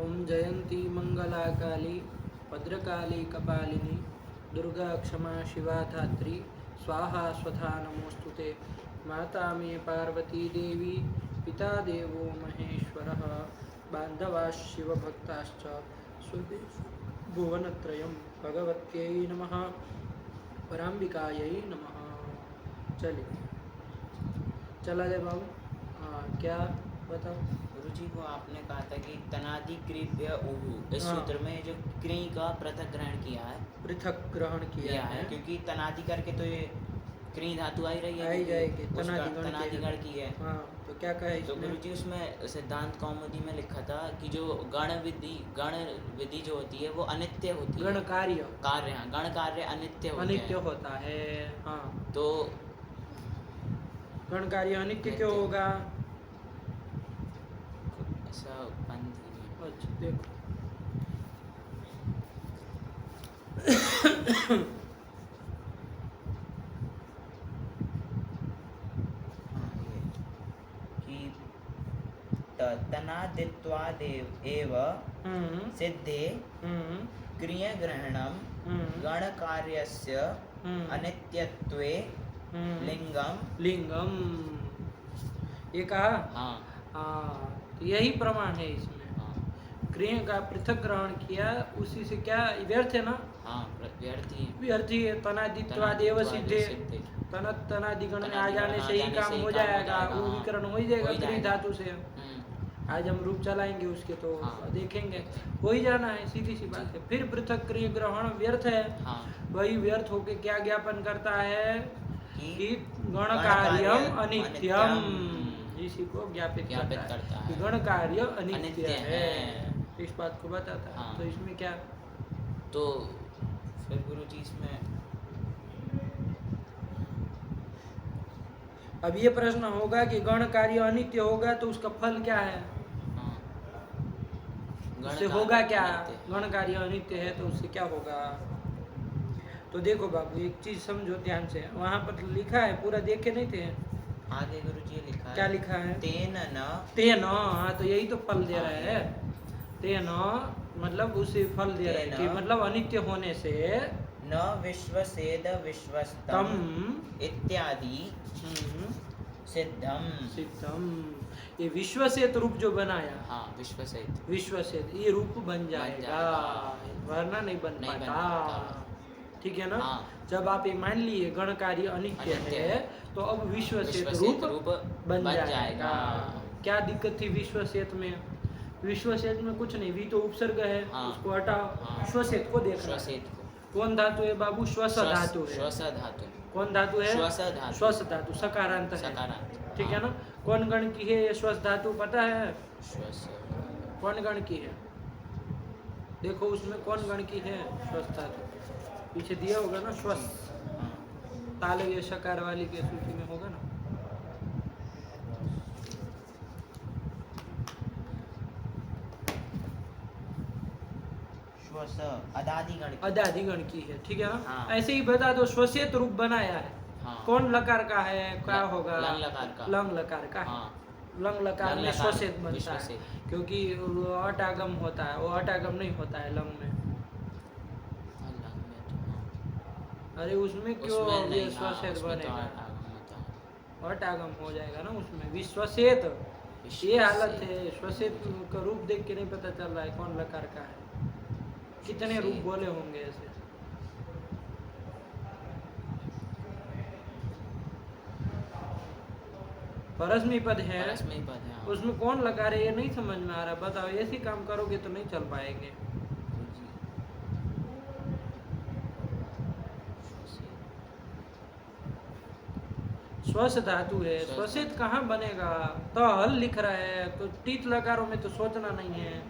ओम जयंती मंगला काली भद्रकाली कपालिनी दुर्गा क्षमा शिवा धात्री स्वाहा स्वधा नमोस्तुते। माता मे पार्वती देवी पिता देवो महेश्वरः बान्धवाः शिवभक्ताश्च स्वदेश भुवनत्रयं भगवत्यै नमः पराम्बिकायै नमः। चलिए चला जाए बाबू। हाँ क्या बताओ गुरुजी को आपने कहा था कि तनादि कृभ्य उहु इस सूत्र में जो क्री का पृथक ग्रहण किया है, पृथक ग्रहण किया है क्योंकि तनादि करके तो ये क्री धातु आई रही है, आई जाएगी तनादिगण की है। हाँ तो क्या कहे तो गुरुजी उसमें सिद्धांत कौमुदी में लिखा था कि जो गण विधि जो होती है वो अनित्य होती है। गण कार्य गण कार्य अनित्य होता है। हाँ तो गण कार्य अनित्य क्यों होगा? ऐसा पंथ। अच्छा देखो तनादित्वादेव एव सिद्धे क्रियग्रहणं गण कार्यस्य अनित्यत्वे लिंगम ये कहा। हाँ तो यही प्रमाण है इसमें। क्रिया का पृथक ग्रहण किया उसी से क्या व्यर्थ है ना? हाँ व्यर्थ ही है। तनादित्वादेव सिद्धे तनादिगण में आ जाने से ही काम हो जाएगा। वो विकरण हो ही जाएगा क्री धातु से। आज हम रूप चलाएंगे उसके तो देखेंगे हो ही जाना है, सीधी सी बात है। फिर पृथक क्रिया ग्रहण व्यर्थ है। वही व्यर्थ होके क्या ज्ञापन करता है कि गण कार्यम अनित्यम, इसी को ज्ञापित करता है कि गण कार्य अनित्य है। इस बात को बताता है। तो इसमें क्या तो फिर गुरुजी इसमें अब ये प्रश्न होगा कि गण कार्य अनित्य होगा तो उसका फल क्या है? उससे होगा क्या? गण कार्य अनित्य है तो उससे क्या होगा? तो देखो बाबू एक चीज समझो ध्यान से। वहां पर लिखा है, पूरा देखे नहीं थे आगे गुरुजी लिखा है। क्या लिखा है? तेन। हाँ तो यही तो फल दे रहा है। तेन मतलब उसे फल दे रहा है कि मतलब अनित्य होने से न विश्वसेद विश्वस्तम इत्यादि सिद्धम। ये विश्वसेत रूप जो बनाया, विश्वसेत ये रूप बन जाएगा, वरना नहीं बन पाता। ठीक है ना? जब आप ये मान लिए गण कार्य अनित्य है तो अब विश्वसेत रूप बन जाएगा। क्या दिक्कत थी विश्वसेत में? विश्वसेत में कुछ नहीं, वी तो उपसर्ग है, उसको हटाओ। श्वसेत को देखना। कौन धातु है बाबू? श्वस धातु है। कौन धातु है? श्वस धातु सकारांत है। ठीक है ना? कौन गण की है ये श्वस धातु पता है? कौन गण की है? देखो उसमें कौन गण की है श्वस धातु? पीछे दिया होगा ना श्वस, तालव्य शकार वाली के सूची में होगा ना। अदादिगण की है। ठीक है ना? ऐसे ही बता दो श्वसेत रूप बनाया है। कौन लकार का है? क्या होगा? लंग लकार का है। लंग लकार में श्वसेत बनता है क्योंकि अटागम होता है, वो अटागम नहीं होता है लंग में। अरे उसमें क्यों श्वसेत बनेगा? अटागम हो जाएगा ना उसमें। विश्वसेत ये हालत है। श्वसेत का रूप देख के नहीं पता चल रहा है कौन लकार का है। कितने रूप बोले होंगे ऐसे? परस्मी पद है, उसमें कौन लगा रहे ये नहीं समझ में आ रहा। बताओ ऐसे काम करोगे तो नहीं चल पाएंगे। श्वस धातु है, श्वसित कहाँ बनेगा? तल लिख रहा है तो टीत लकारों में तो सोचना नहीं है,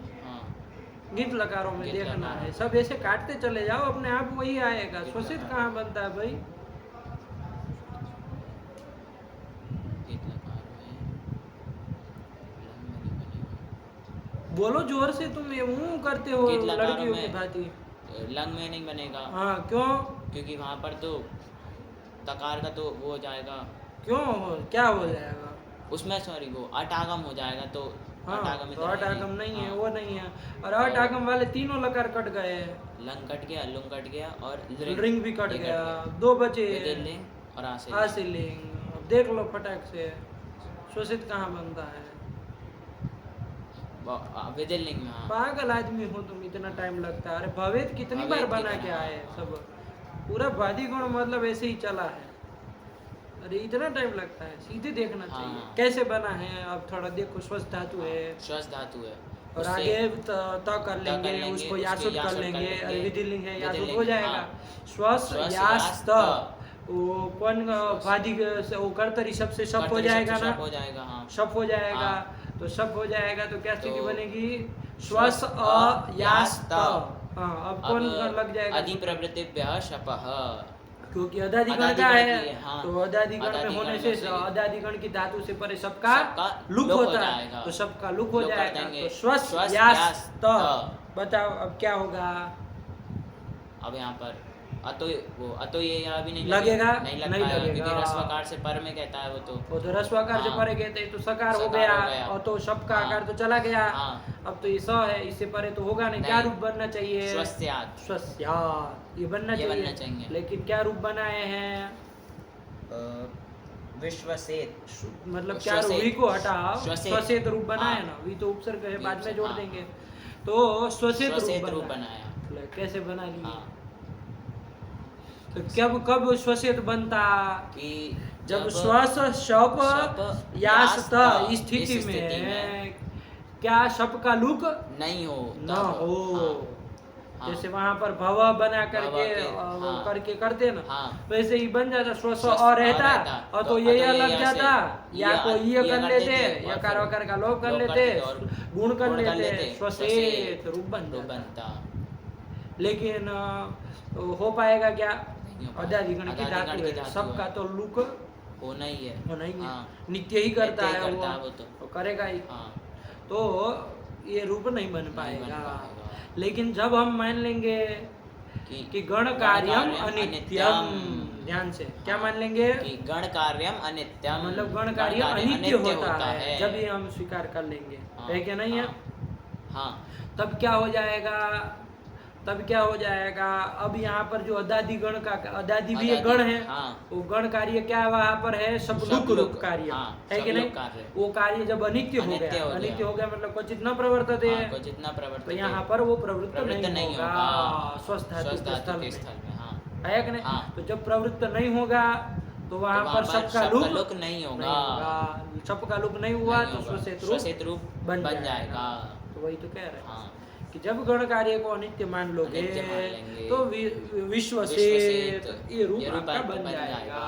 गित लकारों में देखना है। सब ऐसे काटते चले जाओ, अपने आप वही आएगा। श्वसित कहाँ बनता है भाई? बोलो जोर से, तुम यूं करते हो लड़कियों की भांति। लंग में नहीं बनेगा। हाँ क्यों? क्योंकि वहाँ पर तो तकार का तो वो हो जाएगा। क्यों? क्या हो जाएगा उसमें? सॉरी वो अटागम हो जाएगा तो हाँ, अटागम तो इधर है अटागम नहीं। नहीं है, हाँ। वो नहीं है। और अटागम वाले तीनों लकार कट गए हैं। लंग कट गया, लुंग कट गया और रिंग भी कट ये गया, दो बचे विदिलिंग और आसिलिंग। आसिलिंग। अब देख लो फटाक से श्वसित कहाँ बनता है। विदिलिंग में। हाँ। पागल आदमी हो तुम, इतना टाइम लगता है। अरे भवेद कितनी बार भवेद बना कितना, के आए हाँ। सब, पूरा वादिगुण मतलब ऐसे ही चला है। अरे इतना टाइम लगता है, सीधे देखना हाँ। चाहिए कैसे बना है। अब थोड़ा देखो, स्वस्थ धातु है श्वास धातु है, और उससे आगे त कर लेंगे, उसको उसके यासुत कर यासुत लेंगे। अरे विधिलिंग है, यासुत विधिलिंग हो है, जाएगा। हाँ। श्वास श्वास यास यास त, त। वो कौन वादी से वो कर्तरी शब्द से शप हो कर्तरी शब्द जाएगा से ना, शप हो जाएगा, हाँ। शप हो जाएगा। हाँ। तो शप हो जाएगा तो क्या स्थिति तो बनेगी, श्वास अ यास त। हाँ, अब कौन लग जाएगा, अधिप्रवृत्तिभ्यः शपः, क्योंकि अदादिगण का अदादिगण है। की है, हाँ। तो अदादिगण में अदादिगण होने में से से अदादिगण की धातु से परे सबका सबका लुक लुक हो होता है, जाएगा। तो सबका लुक हो लुक कर जाएगा। देंगे। तो श्वस श्वस यास यास त। त। बताओ अब क्या होगा। अब यहाँ पर अतो ये यहाँ भी नहीं लगेगा? नहीं लग नहीं पाएगा, लगेगा। क्योंकि रस्वकार से पर में कहता है वो तो रस्वाकार से हाँ। परे कहते हैं, तो सकार हो सकार गया, हो गया। और तो शब का हाँ। आकार तो चला गया। हाँ। अब तो ये स है, इससे परे तो होगा नहीं। क्या नहीं। रूप बनना चाहिए, स्वस्यात्। स्वस्यात्, ये बनना ये बनना चाहिए। चाहिए। लेकिन क्या रूप बनाए हैं, विश्वसेत, मतलब क्या रूप, वी को हटाओ, स्वसेत रूप बनाया ना, वी तो उपसर्ग है, बाद में जोड़ हाँ। देंगे। तो स्वसेत रूप बनाया। कैसे बना लिए, हाँ। तो कब स्वसेत बनता, कि जब श्वास शप यास त इस स्थिति स्थिति में क्या शप का लुक नहीं हो, न हो। हाँ। जैसे वहां पर भव बना करके वो हाँ। करके करते ना, हाँ। वैसे ही बन जाता, स्व स्व और रहता, रहता, और तो तो ये अतो लग ये जाता, से या को ये कर कर लेते, देते, या और कार फिर वकार का लोप कर लोप कर लेते, देते और गुण कर गुण कर लेते, लेते, स्वसेत रूप बन रूप जाता। बनता। लेकिन हो पाएगा क्या, नहीं हो पाएगा। अदादिगण की अदादिगण धातु की है, धातु सबका है। तो लुक होना ही है। होना ही है, हाँ। नित्य ही करता नित्य ही है करता है वो, वो तो करेगा ही। हाँ। तो ये रूप नहीं बन नहीं बन पाएगा। पाएगा। लेकिन जब हम मान लेंगे कि गण कार्यम अनित्यम, ध्यान से क्या मान लेंगे, कि गण कार्यम अनित्यम, मतलब गण कार्य अनित्य होता है, जब ये हम स्वीकार कर लेंगे, है क्या नहीं है। हाँ। तब क्या हो जाएगा, तब क्या हो जाएगा, अब यहाँ पर जो अदादिगण का, अदादि भी एक गण है, हाँ। वो गण कार्य क्या वहाँ पर है, सब लुक रूप कार्य, हाँ, है कि नहीं। वो कार्य जब अनित्य हो गया, अनित्य हो गया मतलब क्वचित न प्रवर्तते है, क्वचित न प्रवर्तते, तो यहाँ पर वो प्रवृत्त नहीं होगा स्वस्थ धातु के स्थल में, है कि नहीं। तो जब प्रवृत्त नहीं होगा तो वहाँ पर सबका लुक नहीं होगा, सबका लुक नहीं हुआ तो स्वसेत रूप बन जाएगा। तो वही तो कह रहे हैं कि जब गण कार्य को अनित्य मान लोगे तो विश्वसेत ये रूप आपका बन जाएगा,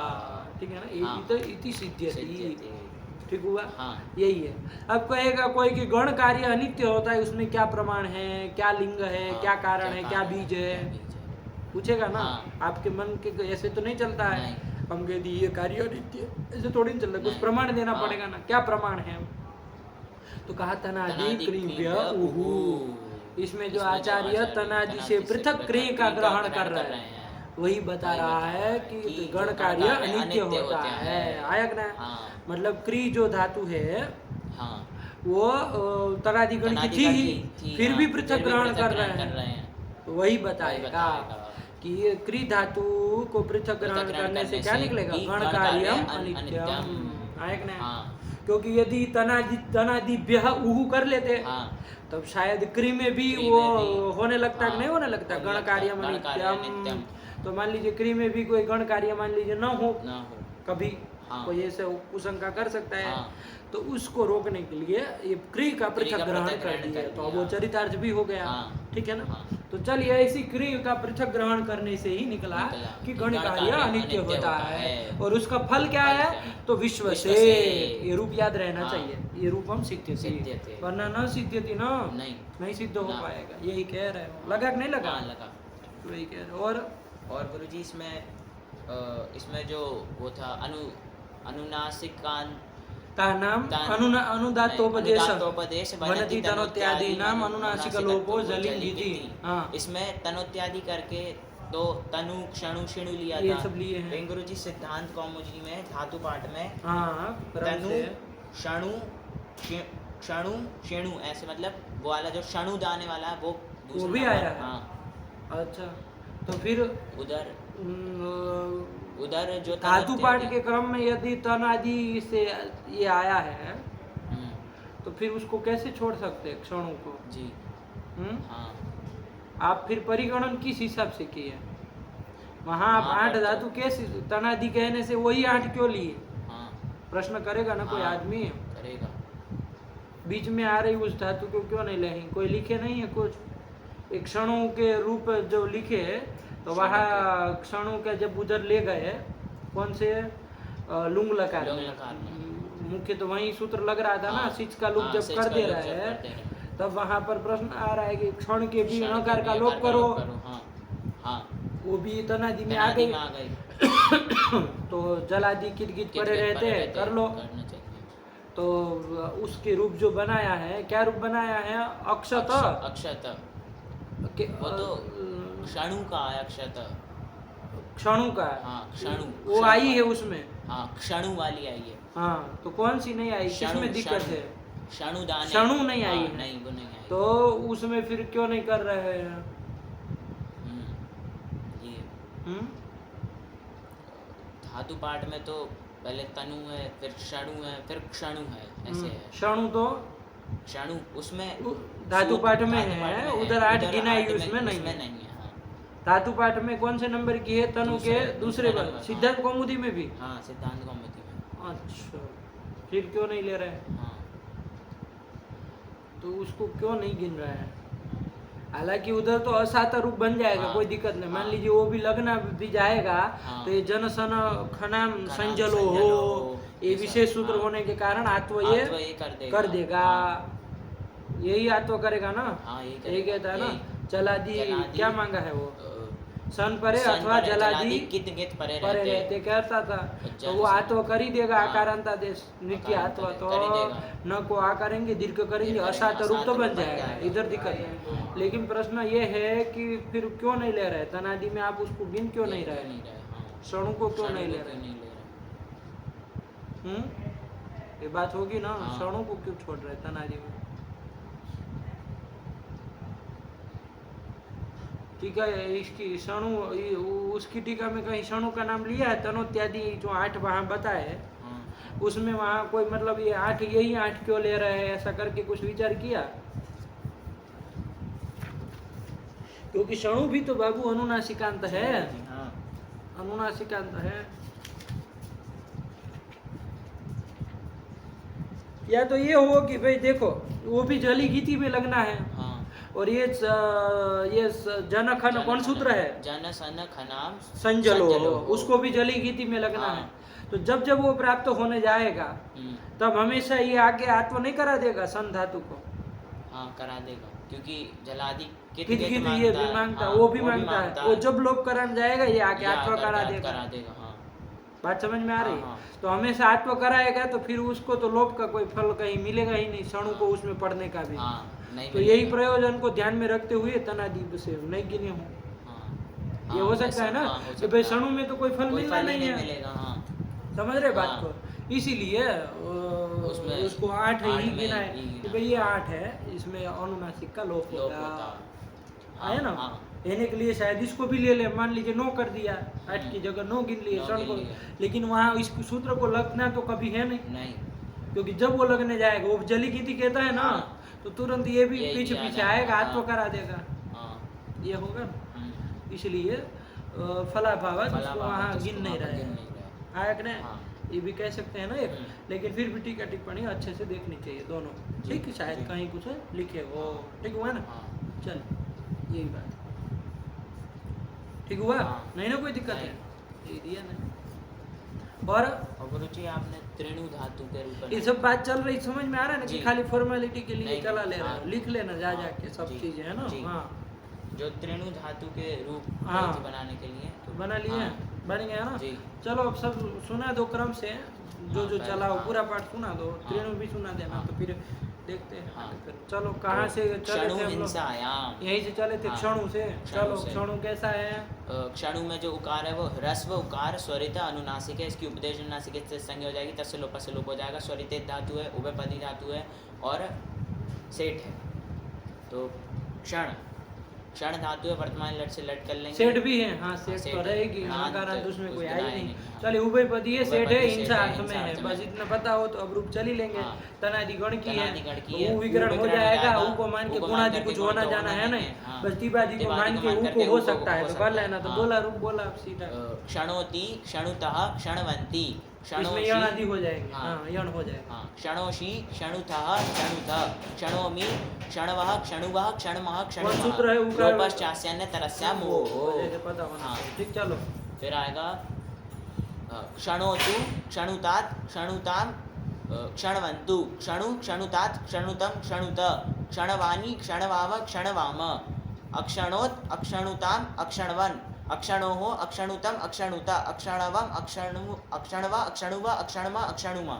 ठीक है ना। तो इति सिद्ध्यति, ठीक हुआ। यही है। अब कहेगा कोई कि गण कार्य अनित्य होता है, उसमें क्या प्रमाण है, क्या लिंग है, क्या कारण है, क्या बीज है, पूछेगा ना। आपके मन के ऐसे तो नहीं चलता है, हम कह दी ये कार्य अनित्य, ऐसे थोड़ी नहीं चलता, कुछ प्रमाण देना पड़ेगा ना। क्या प्रमाण है, तो कहा तनादि क्रिय उहु, इसमें जो आचार्य तनादि से पृथक क्रिय का ग्रहण कर रहे हैं वही बता रहा है कि गण कार्य अनित्य होता है, आया ना। मतलब क्रिय जो धातु है वो तनादिगण की थी ही, फिर भी पृथक ग्रहण कर रहे हैं, वही बताएगा कि ये क्री धातु को पृथक ग्रहण करने से क्या निकलेगा, गण कार्यम अनित्यम, आया ना। क्योंकि यदि तनादिभ्य उहु कर लेते तब शायद क्री में भी वो होने लगता कि नहीं होने लगता, गण कार्यम अनित्यम। तो मान लीजिए क्री में भी कोई गण कार्य मान लीजिए न हो कभी, कोई ऐसे कुशंका कर सकता है, तो उसको रोकने के लिए ये क्री का पृथक ग्रहण कर दिया, तो अब वो चरितार्थ भी हो गया, ठीक है ना। तो चलिए ऐसी क्री का पृथक ग्रहण करने से ही निकला कि गण कार्य अनित्य होता है, और उसका फल क्या है, तो विश्व से, ये रूप याद रहना चाहिए, ये रूप हम सिद्ध्यति, वरना न सिद्ध्यति ना, नहीं सिद्ध हो पाएगा। यही कह रहे हो, लगा कि नहीं लगा, वही कह रहे। और गुरुजी इसमें जो वो था अनुनासिकान नाम अनुदातोपदेश वनति तनोत्यादि नाम अनुनासिक लोपो जलिंगिति। इसमें तनोत्यादि करके तो तनु क्षणु शिणु लिया ये था, सब लिए हैं। गुरुजी सिद्धांत कौमुदी में धातु पाठ में तनु क्षणु क्षणु शेणु ऐसे, मतलब वो वाला जो क्षणु दाने वाला है वो दूसरा भी नंबर, आया है? हाँ। अच्छा, तो फिर उधर उधर जो धातु तनत्य पाठ है, के क्रम में यदि तन आदि से ये आया है हम्म, तो फिर उसको कैसे छोड़ सकते हैं क्षणों को? जी, हाँ, आप फिर परिगणन किस हिसाब से किए? वहाँ आप वहाँ 8 पर तो- धातु कैसे तनादि कहने से वही 8 क्यों लिए? हाँ, प्रश्न करेगा ना कोई हाँ, आदमी। करेगा। बीच में आ रही उस धातु को क्यों नहीं लेंगे? कोई लिखे नहीं है कुछ एक क्षणों के रूप जो लिखे, तो वहाँ क्षणों के जब उधर ले गए कौन से लुंग लकार में, मुख्य तो वही सूत्र लग रहा था ना, सिच का लुक जब कर दे रहा है तब वहाँ पर प्रश्न आ रहा है कि क्षण के भी णकार का लोप करो, वो भी तनादि में आ गई। तो जलादि किट गिट पड़े रहते हैं, कर लो। तो उसके रूप जो बनाया है, क्या रूप बनाया है? अक्षत, अक्षत वो तो क्षणु का है, अक्षत क्षणु का, हाँ, क्षणु वो आई है उसमें, हाँ, क्षणु वाली आई है। हाँ, तो कौन सी नहीं आई? किसमें दिक्कत है? क्षणु दाने, क्षणु नहीं आई है, नहीं वो नहीं आई। तो उसमें फिर क्यों नहीं कर रहे हैं? ये धातु पाठ में तो पहले तनु है, फिर क्षणु है, फिर क्षणु है, ऐसे है। क्षणु तो क्षणु उसमें धातु पाठ में है, उधर 8 गिनाई उसमें नहीं है। हाँ। धातु पाठ में कौन से नंबर की है? तनु के दूसरे पर। सिद्धांत कौमुदी में भी? हाँ, सिद्धांत कौमुदी में। अच्छा, फिर क्यों नहीं ले रहे हैं? हाँ। तो उसको क्यों नहीं गिन रहा है? हालांकि उधर तो असाता रूप बन जाएगा, हाँ, कोई दिक्कत नहीं। मान हाँ, लीजिए वो भी लगना भी जाएगा, हाँ, तो ये जनसन खनाम संजलो हो, ये विशेष सूत्र हाँ, होने के कारण आत्व ये कर देगा। हाँ, यही आत्व करेगा ना। हाँ, यही कहता है ना, जलादि क्या मांगा है वो? सन परे सन अथवा परे, जलादि कित गित परे परे रहते कहता था, तो वो आत्व कर ही देगा। हाँ, आकारांता देश नित्य आत्व, तो कर ही देगा। न को आ करेंगे, दीर्घ करेंगे, असात रूप तो बन जाएगा, इधर दिक्कत है। लेकिन प्रश्न ये है कि फिर क्यों नहीं ले रहे? तनादि में आप उसको गिन क्यों नहीं रहे? क्षणु को क्यों नहीं ले रहे? ये बात होगी ना, क्षणों को क्यों छोड़ रहे तनादि में? टीका इसकी क्षणु, उसकी टीका में कहीं क्षणु का नाम लिया है? तनोत्यादि जो 8 वहाँ बताए, उसमें वहाँ कोई मतलब ये 8 यही 8 क्यों ले रहे हैं, ऐसा करके कुछ विचार किया? क्योंकि क्षणु भी तो बाबू अनुनासिकांत है, अनुनासिकांत है। या तो ये हो कि भाई देखो वो भी जली गीति में लगना है, और ये जनखन कौन सूत्र है? जनसन खनाम संजलो, उसको भी जली गीति में लगना है। तो जब जब वो प्राप्त होने जाएगा तब हमेशा ये आगे आत्व नहीं करा देगा सन धातु को? हाँ, करा देगा, क्योंकि जलादि कित ये भी मांगता, वो भी मांगता है। वो जब लोप कराने जाएगा ये आगे आत्व करा देगा। हाँ। बात समझ में आ रही? तो हमेशा आत्व कराएगा तो फिर उसको तो लोप का कोई फल कहीं मिलेगा ही नहीं, क्षणु को उसमें पढ़ने का भी। तो यही प्रयोजन को ध्यान में रखते हुए तनादि से नहीं गिने हो। ये हो सकता है ना कि भाई क्षणु में तो कोई फल मिलना नहीं है, समझ रहे बात को? इसीलिए उसको 8 ही गिना है कि भाई ये 8 है, इसमें अनुनासिक का लोप होगा, है ना? लेने के लिए शायद इसको भी ले ले, मान लीजिए 9 कर दिया, 8 की जगह 9 गिन लिए क्षण को, लेकिन वहाँ इस सूत्र को लगना तो कभी है नहीं, क्योंकि जब वो लगने जाएगा, वो जली गीति कहता है ना, तो तुरंत ये भी पीछे पीछे आएगा, आत्व करा देगा, ये होगा ना। इसलिए फलाभावत उसको वहाँ गिन नहीं रहे हैं, ये भी कह सकते हैं ना एक। लेकिन फिर भी टीका टिप्पणी अच्छे से देखनी चाहिए दोनों, ठीक? शायद कहीं कुछ लिखे वो, ठीक हुआ ना? चल, यही बात ठीक हुआ, नहीं ना कोई दिक्कत है? ये दिया ना। और गुरुजी आपने त्रिणु धातु के रूप में ये सब बात चल रही, समझ में आ रहा है ना कि खाली फॉर्मेलिटी के लिए चला ले रहा है? लिख लेना जा जाके सब चीजें, है ना? हाँ, जो त्रिणु धातु के रूप बनाने के लिए तो बना लिए, बन गया ना? चलो अब सब सुना दो क्रम से, जो जो चला वो पूरा पाठ सुना दो, त्रिणु भी सुना देना, तो फिर देखते हैं। हाँ। फिर चलो कहाँ से चले क्षणु थे हम लोग? हिंसायाम। यहीं से चले थे हाँ, क्षणु से। क्षणु चलो से। क्षणु कैसा है? क्षणु में जो उकार है वो ह्रस्व उकार स्वरित अनुनासिक है, इसकी उपदेश अनुनासिक से संज्ञा हो जाएगी, तस्य लोप से लोप हो जाएगा। स्वरित धातु है, उभयपदी धातु है और सेठ है। तो क्षण क्षण धातु है, वर्तमान लट से लट कर लेंगे। सेठ भी है, हाँ सेठ सेठ तो रहेगी, है। नकारांत उसमें कोई आई नहीं। हाँ। चलिए उभयपदी है, सेठ है, उभयपदी हिंसा सेठ है, अर्थ में हिंसा है, अर्थ बस में। इतना पता हो तो अब रूप चल ही लेंगे। हाँ। तनादि गण की है, तनादि गण की है, ऊ विकरण हो जाएगा, ऊ को मान के ऊ को गुणादि मान कुछ करके होना गुण तो जाना होना है नहीं नहीं, है, हाँ। बस दिवादी को दिवादी मान के ऊ करके को हो ऊ सकता है हो तो सकता कर है, लेना। तो हाँ। बोला रूप बोला सीधा, क्षणोति क्षणुतः क्षणवंती इसमें यण आदि हो जाएंगे। हाँ। हाँ यण हो जाएगा। हाँ, क्षणोषि क्षणुतः क्षणुतः क्षणोमि क्षणवः क्षणुवः क्षणमः कौन सूत्र है? क्षणुमः ऊपर लोपश्चास्यान्य तरस्याम मोहो। जैसे पता होना हाँ। चाहिए। ठीक चलो। फिर आएगा क्षणोतु क्षणुतात क्षणुताम क्षणवन्तु क्षणु क्षणुतात क्षणुतम क्षणुत क्षणवानी क्षणवाव क्षणवाम अक्षणोत अक्षणुताम अक्षणवन अक्षणोः अक्षणुतम अक्षणुत अक्षणवम अक्षणु अक्षणवा अक्षणुव अक्षणमा अक्षणुमा।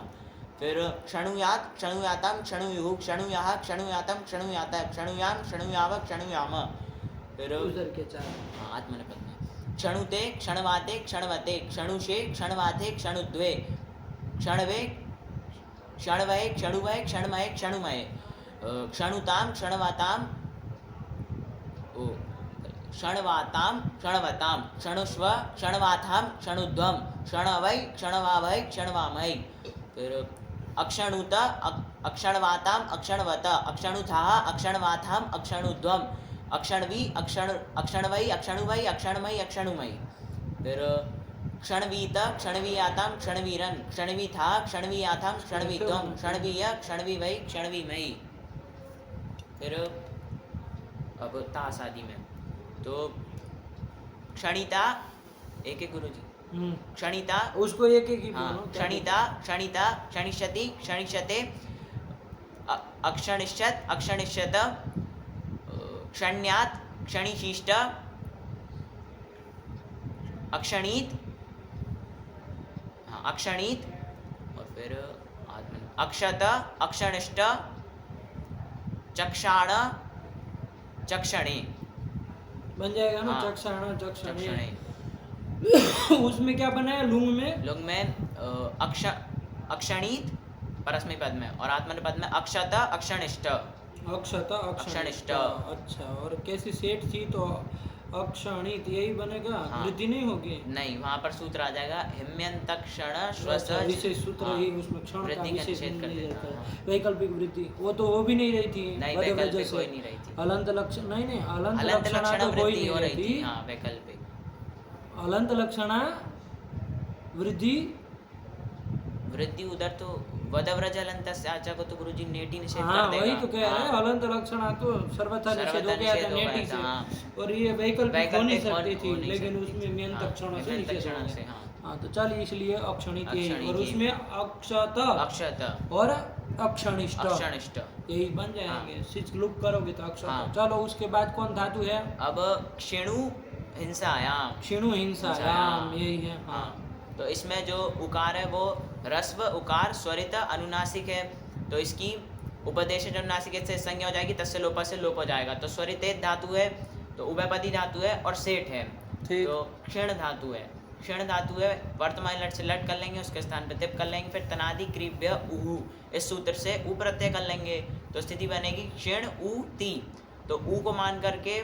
फिर क्षणुयात क्षणुयाताम क्षणुयुः क्षणुयाः क्षणुयातम क्षणुयात क्षणुयाम क्षणुयाव क्षणुयाम। फिर उधर के चार। हाँ, आत्मनेपद में क्षणुते क्षणवाते क्षणवते क्षणुषे क्षणवाते क्षणुद्वे क्षणवे क्षणवये क्षणुवये क्षणमये क्षणुमये क्षणुताम क्षणवाताम क्षणवाताम क्षणवताम क्षणुष्व क्षणवाथाम क्षणुध्वम क्षणवै क्षणवावै क्षणवामै। फिर अक्षणुत अक्षणवाताम अक्षणवत अक्षणुथाः अक्षणवाथाम अक्षणुध्वम अक्षणवी अक्षणवै अक्षणुवै क्षणमयी अक्षणुमयी। फिर क्षणवीत क्षणवीयाताम क्षणवीरन क्षणवीथा क्षणवीयाथाम क्षणवीध्वम क्षणवीय क्षणवीवै क्षणवीमयी। फिर अब तास आदि में तो क्षणिता एक एक गुरु जी क्षणिता उसको एक एक ही हाँ बोलो। क्षणिता क्षणिता क्षणिष्यति क्षणिष्यते अक्षणिष्यत अक्षणिष्यत क्षण्यात क्षणिशिष्ट अक्षणीत हाँ अक्षणीत और फिर अक्षत अक्षणिष्ट चक्षाण चक्षणे बन जाएगा ना। हाँ। चक्षाण चक्षणे। चक्षणे उसमें क्या बनाया लुंग में? लुंग में अक्षणीत परस्मै पद में और आत्मनेपद में अक्षत अक्षणिष्ट अक्षत अक्षणिष्ट। अच्छा, और कैसी सेठ थी तो अक्षणित यही बनेगा। हाँ। वृद्धि नहीं होगी? नहीं, वहाँ पर सूत्र आ जाएगा हिम्यंत क्षण श्वस विशेष सूत्र हाँ, ही उसमें क्षण का वृद्धि का विशेष निषेध कर नहीं देता रहता है। है। वैकल्पिक वृद्धि वो तो हो भी नहीं रही थी। नहीं, बदे वैकल्पिक वजह से। कोई नहीं रही थी। अलंत लक्षण नहीं अलंत हलंत लक्षणा लक्षण तो कोई वृद्धि नहीं हो रही थी। रहती। हाँ वैकल्पिक अलंत लक्षणा वृद्धि वृद्धि उधर तो वदव्रज अलंत आचा को तो गुरुजी नेटी निषेध हाँ कर देगा। वही तो कह रहे हैं। हाँ, अलंत लक्षणा तो सर्वथा निषेध हो गया था नेटी से। हाँ। और ये वैकल्पिक हो नहीं सकती हो थी, नहीं लेकिन सकती उसमें थी। म्यंत हाँ, क्षण से म्यंत निषेध क्षण हो से, गया। हाँ। हाँ तो चल इसलिए अक्षणित यही। अक्षणित और यही। उसमें अक्षत अक्षत और अक्षणिष्ट अक्षणिष्ट यही बन जाएंगे। सिच लुक करोगे तो अक्षत। हाँ। चलो उसके बाद कौन धातु है? अब क्षिणु हिंसायाम क्षिणु हिंसायाम यही है। हाँ हाँ, तो इसमें जो उकार है वो ह्रस्व उकार स्वरित अनुनासिक है, तो इसकी उपदेश अनुनासिक से संज्ञा हो जाएगी, तस्य लोप से लोप हो जाएगा। तो स्वरित धातु है, तो उभयपदी धातु है और सेठ है। तो क्षीण धातु है, क्षीण धातु है, वर्तमान लट से लट कर लेंगे, उसके स्थान पर तिप कर लेंगे, फिर तनादि क्रीव्य उहु इस सूत्र से ऊ प्रत्यय कर लेंगे, तो स्थिति बनेगी क्षीण ऊ ती। तो ऊ को मान करके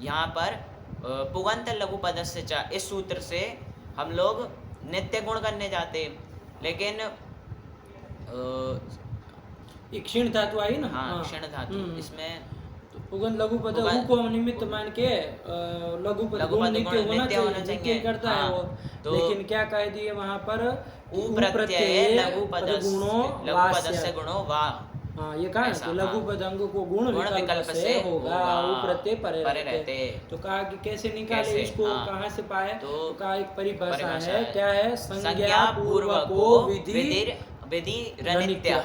यहाँ पर पुगंत लघु पदस्य च इस सूत्र से हम लोग नित्य गुण करने जाते, लेकिन क्षीण धातु आई ना। हाँ क्षीण धातु इसमें पुगंत लघु पद ऊ को निमित्त मान के लघु पद गुण नित्य होना चाहिए, नित्य करता है वो। तो लेकिन क्या कह दिए वहाँ पर? ऊ प्रत्यय लघु पदस्य गुणो वा। हाँ ये कहा कि लघु पद अंग को गुण विकल्प से होगा, ऊ प्रत्यय परे रहते। तो कहा कि कैसे निकाले इसको, कहाँ से पाए? तो कहा एक परिभाषा है, क्या है? संज्ञा पूर्वको विधि विधि रनित्य,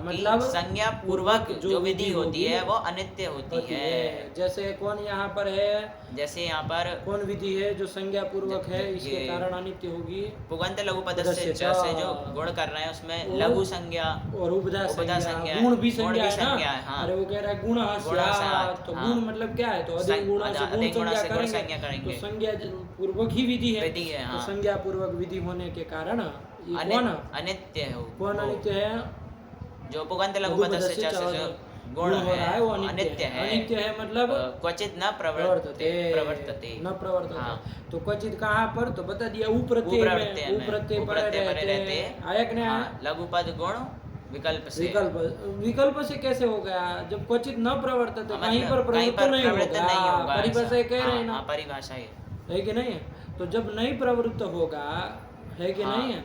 मतलब संज्ञा पूर्वक जो विधि होती है वो अनित्य होती है। जैसे कौन यहाँ पर है, जैसे यहाँ पर कौन विधि है जो संज्ञा पूर्वक है, इसके ये कारण अनित्य होगी। पुगंत लघु पदस्य च से जो गुण कर रहे हैं उसमें लघु संज्ञा और उपधा संज्ञा संज्ञा, है, गुण भी गुण संज्ञा भी है ना। संज्ञा है, हाँ। अरे वो कह रहा है गुण स्यात्, तो हाँ। गुण मतलब क्या है, तो अधिक गुणों से अधिक गुण गुणों से गुण संज्ञा संज्ञा करेंगे, करेंगे। तो संज्ञा पूर्वक ही विधि है। विधि है, तो हाँ। संज्ञा पूर्वक विधि होने के कारण ये कौन अनित्य है वो। कौन अनित्य है, जो पुगंत लघु लघु पदस्य पदस्य च से च जो गुण गुण हो रहा है वो अनित्य है। अनित्य है मतलब क्वचित न प्रवर्तते प्रवर्तते। हाँ। तो क्वचित कहाँ पर, तो बता दिया उप्रत्यय में, उप्रत्यय पर रहते आया कि नहीं आया? हाँ, लघु पद गुण विकल्प से। विकल्प से कैसे हो गया, जब क्वचित न प्रवर्तते, कहीं पर प्रवृत्त नहीं होगा, परिभाषा ये कह रहे हैं ना, परिभाषा है कि नहीं? तो जब नहीं प्रवृत्त होगा, है कि नहीं है,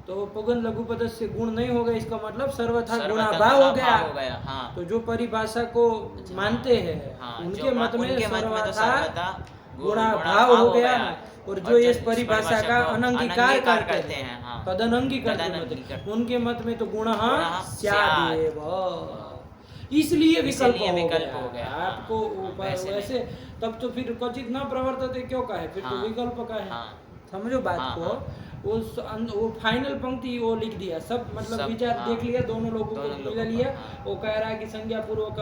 तो पुगंत लघु पद से गुण नहीं होगा, इसका मतलब सर्वथा गुणाभाव हो गया। हाँ। तो जो परिभाषा को मानते हैं, हाँ, उनके मत में तो सर्वथा गुणाभाव हो गया ना। और जो इस परिभाषा का अनंगीकार करते हैं, हाँ। तदनंगी करते, उनके मत में तो गुण स्यादेव, इसलिए विकल्प हो गया आपको। वैसे तब तो फिर क्वचित न प्रवर्तते क्यों कहे, फिर तो विकल्प का है। समझो बात को, वो फाइनल पंक्ति वो लिख दिया, सब मतलब विचार देख लिया, दोनों लोगों को मिला लिया। वो कह रहा है कि संज्ञा पूर्वक